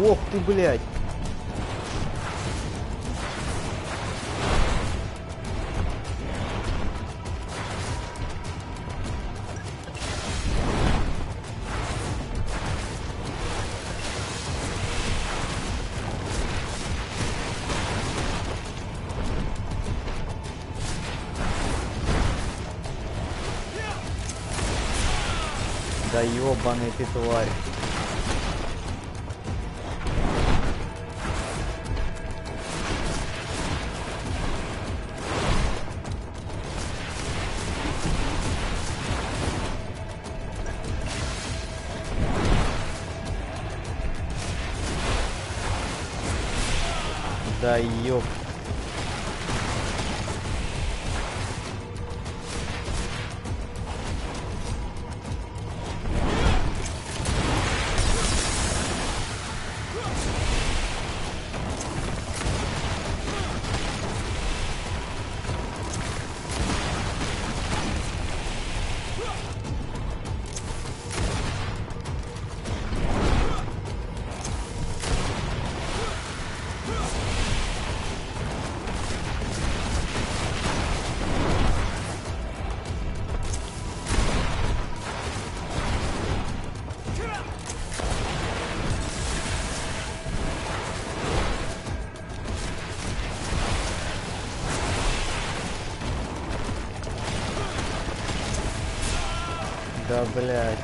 Ох ты, блядь. Да ёбаный ты тварь. Да ёб. Да, блядь.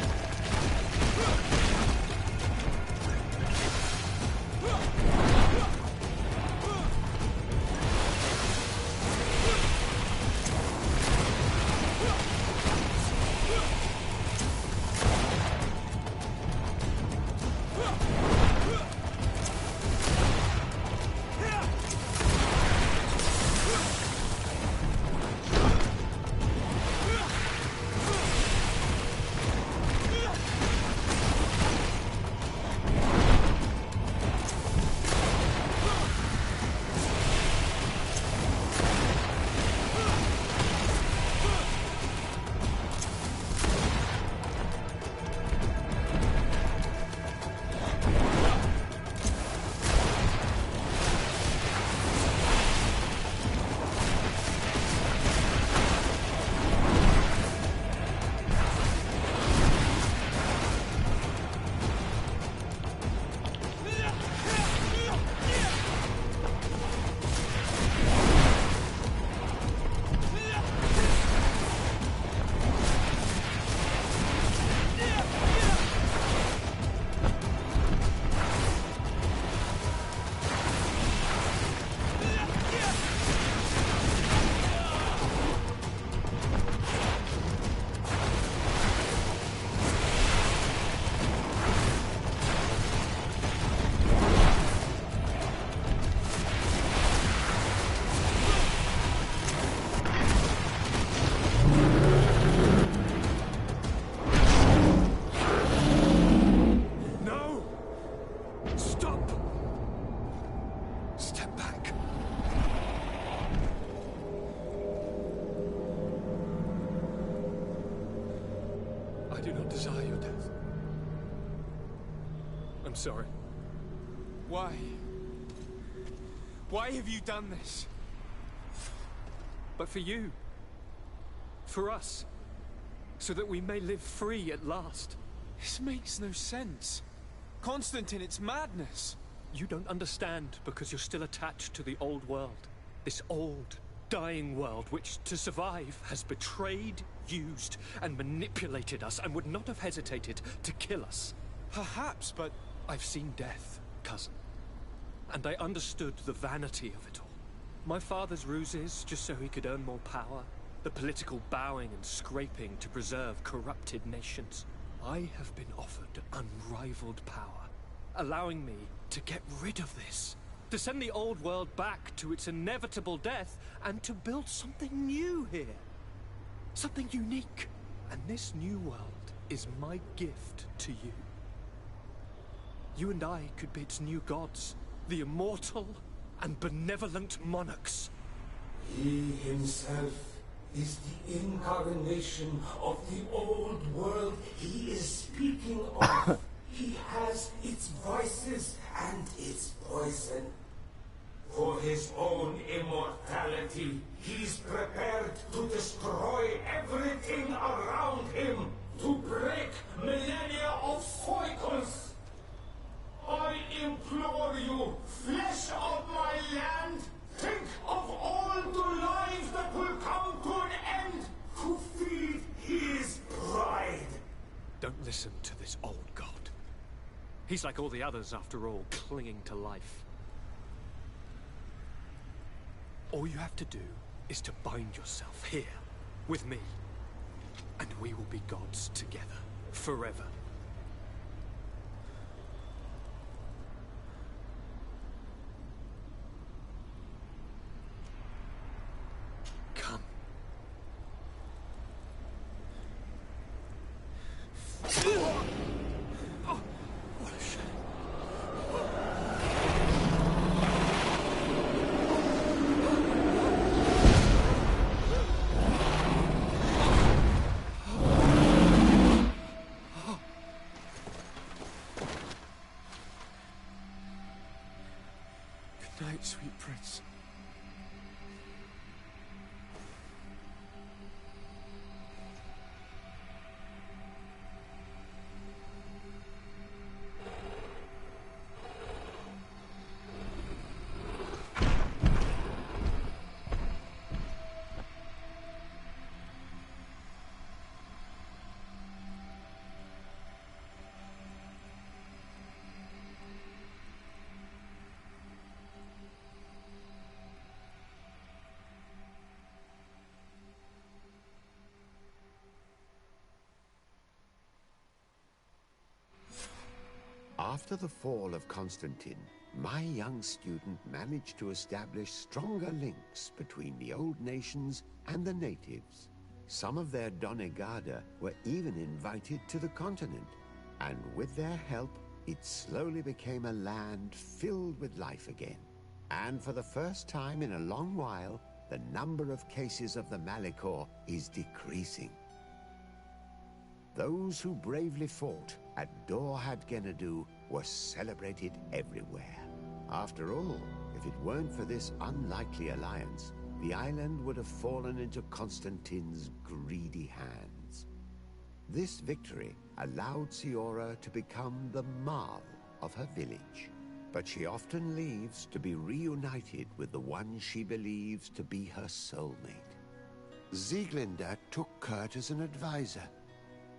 I'm sorry. Why? Why have you done this? But for you. For us. So that we may live free at last. This makes no sense. Constantine, it's madness. You don't understand because you're still attached to the old world. This old, dying world which, to survive, has betrayed, used, and manipulated us and would not have hesitated to kill us. Perhaps, but I've seen death, cousin. And I understood the vanity of it all. My father's ruses just so he could earn more power. The political bowing and scraping to preserve corrupted nations. I have been offered unrivaled power, allowing me to get rid of this. To send the old world back to its inevitable death and to build something new here. Something unique. And this new world is my gift to you. You and I could be its new gods, the immortal and benevolent monarchs. He himself is the incarnation of the old world he is speaking of. He has its vices and its poison. For his own immortality, he's prepared to destroy everything around him, to break millennia of cycles. I implore you, flesh of my land, think of all the lives that will come to an end to feed his pride. Don't listen to this old god. He's like all the others, after all, clinging to life. All you have to do is to bind yourself here, with me, and we will be gods together, forever. Come. Oh, what a shame. Good night, sweet prince. After the fall of Constantine, my young student managed to establish stronger links between the old nations and the natives. Some of their donegada were even invited to the continent, and with their help, it slowly became a land filled with life again. And for the first time in a long while, the number of cases of the Malichor is decreasing. Those who bravely fought at Dor had Gennadu were celebrated everywhere. After all, if it weren't for this unlikely alliance, the island would have fallen into Constantine's greedy hands. This victory allowed Siora to become the Marl of her village, but she often leaves to be reunited with the one she believes to be her soulmate. Sieglinde took Kurt as an advisor,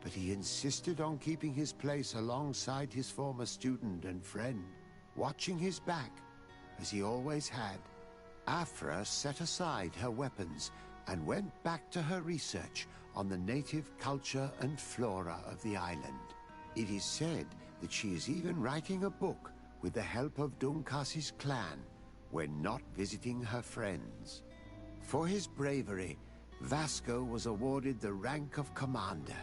but he insisted on keeping his place alongside his former student and friend, watching his back, as he always had. Afra set aside her weapons and went back to her research on the native culture and flora of the island. It is said that she is even writing a book with the help of Dunkas's clan when not visiting her friends. For his bravery, Vasco was awarded the rank of commander.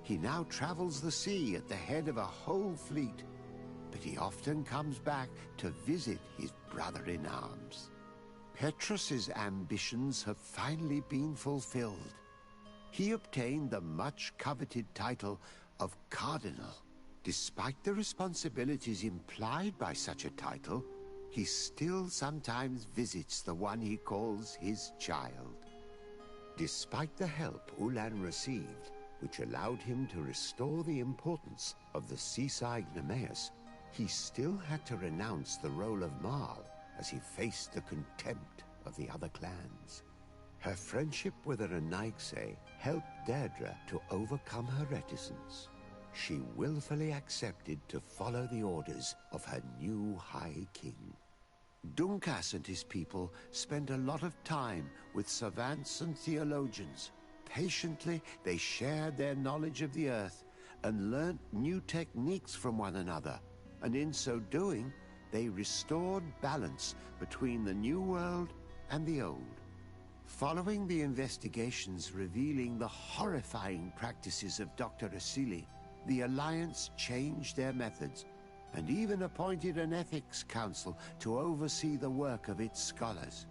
He now travels the sea at the head of a whole fleet, but he often comes back to visit his brother-in-arms. Petrus's ambitions have finally been fulfilled. He obtained the much-coveted title of Cardinal. Despite the responsibilities implied by such a title, he still sometimes visits the one he calls his child. Despite the help Ulan received, which allowed him to restore the importance of the seaside Nemeus, he still had to renounce the role of Marl as he faced the contempt of the other clans. Her friendship with Aranaikse helped Deirdre to overcome her reticence. She willfully accepted to follow the orders of her new High King. Dunkas and his people spent a lot of time with savants and theologians. Patiently, they shared their knowledge of the earth and learnt new techniques from one another, and in so doing, they restored balance between the new world and the old. Following the investigations revealing the horrifying practices of Dr. Asili, the Alliance changed their methods and even appointed an ethics council to oversee the work of its scholars.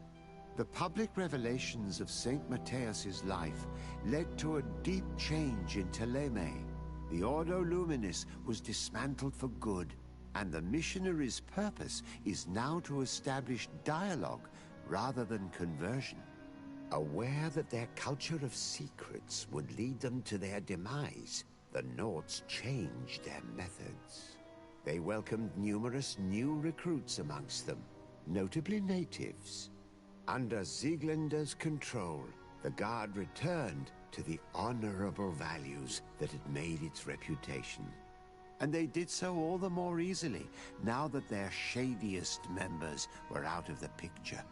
The public revelations of St. Matthias's life led to a deep change in Ptolemy. The Ordo Luminis was dismantled for good, and the missionaries' purpose is now to establish dialogue rather than conversion. Aware that their culture of secrets would lead them to their demise, the Nords changed their methods. They welcomed numerous new recruits amongst them, notably natives. Under Sieglinder's control, the Guard returned to the honorable values that had made its reputation. And they did so all the more easily, now that their shadiest members were out of the picture.